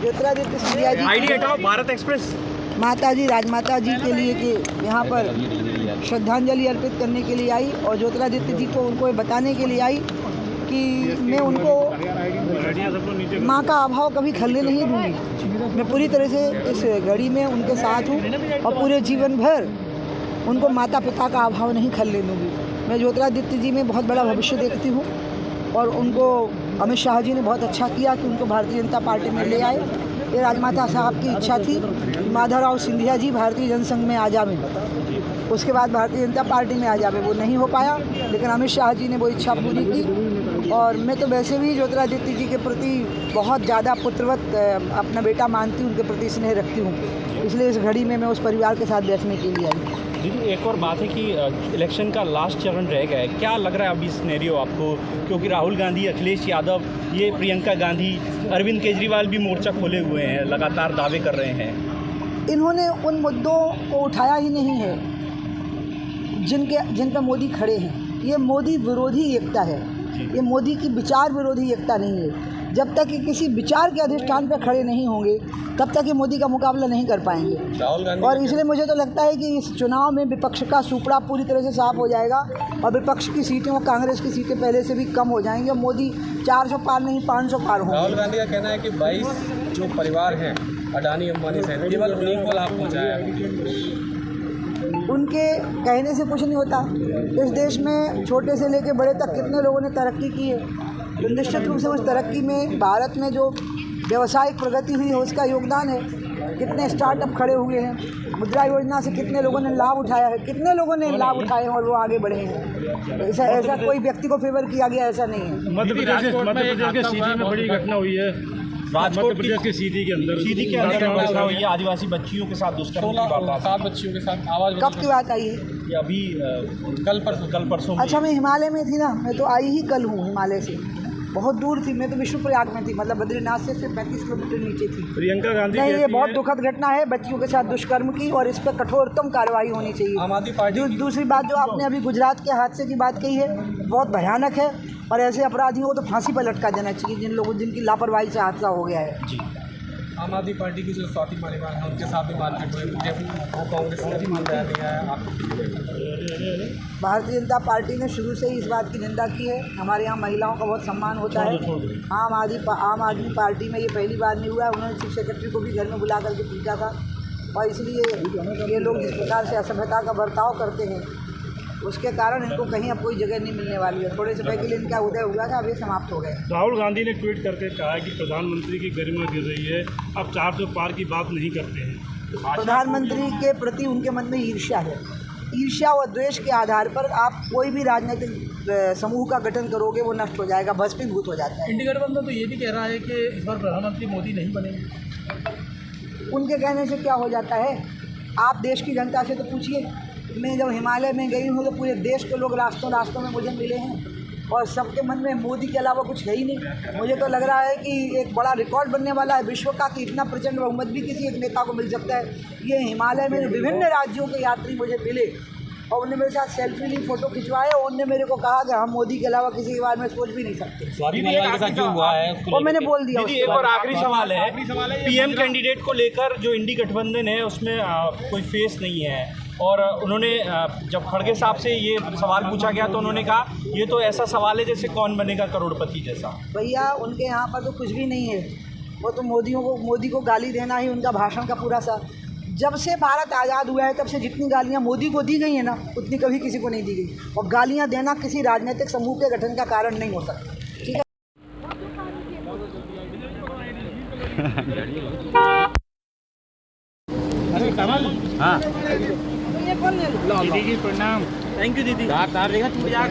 Jyotiraditya Scindia ji ID हटाओ, Bharat express. माता जी राजमाता जी के लिए कि यहाँ पर श्रद्धांजलि अर्पित करने के लिए आई और ज्योतिरादित्य जी को उनको बताने के लिए आई कि मैं उनको माँ का अभाव कभी खलने नहीं दूँगी। मैं पूरी तरह से इस घड़ी में उनके साथ हूँ और पूरे जीवन भर उनको माता पिता का अभाव नहीं खलने दूँगी। मैं ज्योतिरादित्य जी में बहुत बड़ा भविष्य देखती हूँ और उनको अमित शाह जी ने बहुत अच्छा किया कि उनको भारतीय जनता पार्टी में ले आए। ये राजमाता साहब की इच्छा थी कि माधवराव सिंधिया जी भारतीय जनसंघ में आ जावें, उसके बाद भारतीय जनता पार्टी में आ जावे। वो नहीं हो पाया, लेकिन अमित शाह जी ने वो इच्छा पूरी की। और मैं तो वैसे भी ज्योतिरादित्य जी के प्रति बहुत ज़्यादा पुत्रवत अपना बेटा मानती हूँ, उनके प्रति स्नेह रखती हूँ, इसलिए इस घड़ी में मैं उस परिवार के साथ बैठने के लिए आई। दीदी, एक और बात है कि इलेक्शन का लास्ट चरण रह गया है, क्या लग रहा है अभी सिनेरियो आपको? क्योंकि राहुल गांधी, अखिलेश यादव, ये प्रियंका गांधी, अरविंद केजरीवाल भी मोर्चा खोले हुए हैं, लगातार दावे कर रहे हैं। इन्होंने उन मुद्दों को उठाया ही नहीं है जिन पर मोदी खड़े हैं। ये मोदी विरोधी एकता है, ये मोदी की विचार विरोधी एकता नहीं है। जब तक कि किसी विचार के अधिष्ठान पर खड़े नहीं होंगे तब तक ये मोदी का मुकाबला नहीं कर पाएंगे। और इसलिए मुझे तो लगता है कि इस चुनाव में विपक्ष का सुपड़ा पूरी तरह से साफ हो जाएगा और विपक्ष की सीटें और कांग्रेस की सीटें पहले से भी कम हो जाएंगी और मोदी 400 पार नहीं 500 पार होंगे। राहुल गांधी का कहना है कि 22 जो परिवार हैं अडानी अंबानी से केवल उन्हीं को लाभ पहुँचाया है। उनके कहने से कुछ नहीं होता। इस देश में छोटे से लेकर बड़े तक कितने लोगों ने तरक्की की है, तो निश्चित रूप से उस तरक्की में भारत में जो व्यावसायिक प्रगति हुई है उसका योगदान है। कितने स्टार्टअप खड़े हुए हैं, मुद्रा योजना से कितने लोगों ने लाभ उठाया है, कितने लोगों ने लाभ उठाए हैं और वो आगे बढ़े हैं। ऐसा कोई व्यक्ति को फेवर किया गया ऐसा नहीं है। मध्य प्रदेश के सीधी में बड़ी घटना हुई है। राजकोट के सीधी के अंदर घटना हुई है, आदिवासी बच्चियों के साथ दुष्कर्म की बात। 7 बच्चियों के साथ आवाज़ कब की बात आई है? ये अभी कल परसों। अच्छा, मैं हिमालय में थी ना, मैं तो आई ही कल हूँ हिमालय से, बहुत दूर थी। मैं तो विष्णुप्रयाग में थी, मतलब बद्रीनाथ से सिर्फ 35 किलोमीटर नीचे थी। प्रियंका गांधी नहीं, ये बहुत दुखद घटना है बच्चियों के साथ दुष्कर्म की और इस पर कठोरतम कार्रवाई होनी चाहिए। आम आदमी पार्टी दूसरी बात जो आपने अभी गुजरात के हादसे की बात कही है, बहुत भयानक है और ऐसे अपराधियों को तो फांसी पर लटका देना चाहिए जिनकी लापरवाही से हादसा हो गया है। जी, आम आदमी पार्टी की जो स्वाति मालीवाल है उनके साथ भी मारपीट हुई, वो कांग्रेस ने भी माना दिया है। भारतीय जनता पार्टी ने शुरू से ही इस बात की निंदा की है। हमारे यहाँ महिलाओं का बहुत सम्मान होता है। आम आदमी पार्टी में ये पहली बार नहीं हुआ है। उन्होंने चीफ सेक्रेटरी को भी घर में बुला करके पूछा था और इसलिए ये लोग जिस प्रकार से असभ्यता का बर्ताव करते हैं उसके कारण इनको कहीं अब कोई जगह नहीं मिलने वाली है। थोड़े समय के लिए इनका उदय हुआ था, अब ये समाप्त हो गए। राहुल गांधी ने ट्वीट करके कहा है कि प्रधानमंत्री की गरिमा गिर रही है, अब 400 पार की बात नहीं करते हैं। प्रधानमंत्री के प्रति उनके मन में ईर्ष्या है। ईर्ष्या और द्वेष के आधार पर आप कोई भी राजनीतिक समूह का गठन करोगे वो नष्ट हो जाएगा, भस्मीभूत हो जाता है। इंडिया गठबंधन तो ये भी कह रहा है कि इस बार प्रधानमंत्री मोदी नहीं बनेंगे। उनके कहने से क्या हो जाता है? आप देश की जनता से तो पूछिए। मैं जब हिमालय में गई हूँ तो पूरे देश के लोग रास्तों में मुझे मिले हैं और सबके मन में मोदी के अलावा कुछ है ही नहीं। मुझे तो लग रहा है कि एक बड़ा रिकॉर्ड बनने वाला है विश्व का कि इतना प्रचंड बहुमत भी किसी एक नेता को मिल सकता है। ये हिमालय में विभिन्न राज्यों के यात्री मुझे मिले और उन्होंने मेरे साथ सेल्फी ली, फोटो खिंचवाए और उन्होंने मेरे को कहा कि हम मोदी के अलावा किसी के बारे में सोच भी नहीं सकते। स्वाति मालीवाल के साथ जो हुआ है और मैंने बोल दिया। दीदी, एक और आखिरी सवाल है। पीएम कैंडिडेट को लेकर जो इंडी गठबंधन है उसमें कोई फेस नहीं है और उन्होंने जब खड़गे साहब से ये सवाल पूछा गया तो उन्होंने कहा ये तो ऐसा सवाल है जैसे कौन बनेगा करोड़पति जैसा। भैया, उनके यहाँ पर तो कुछ भी नहीं है। वो तो मोदी को गाली देना ही उनका भाषण का पूरा सा। जब से भारत आज़ाद हुआ है तब से जितनी गालियाँ मोदी को दी गई हैं ना उतनी कभी किसी को नहीं दी गई। और गालियाँ देना किसी राजनीतिक समूह के गठन का कारण नहीं हो सकता। ठीक है। हाँ ये कौन ले लो? दीदी जी प्रणाम। थैंक यू दीदी। तार देखा टूट जा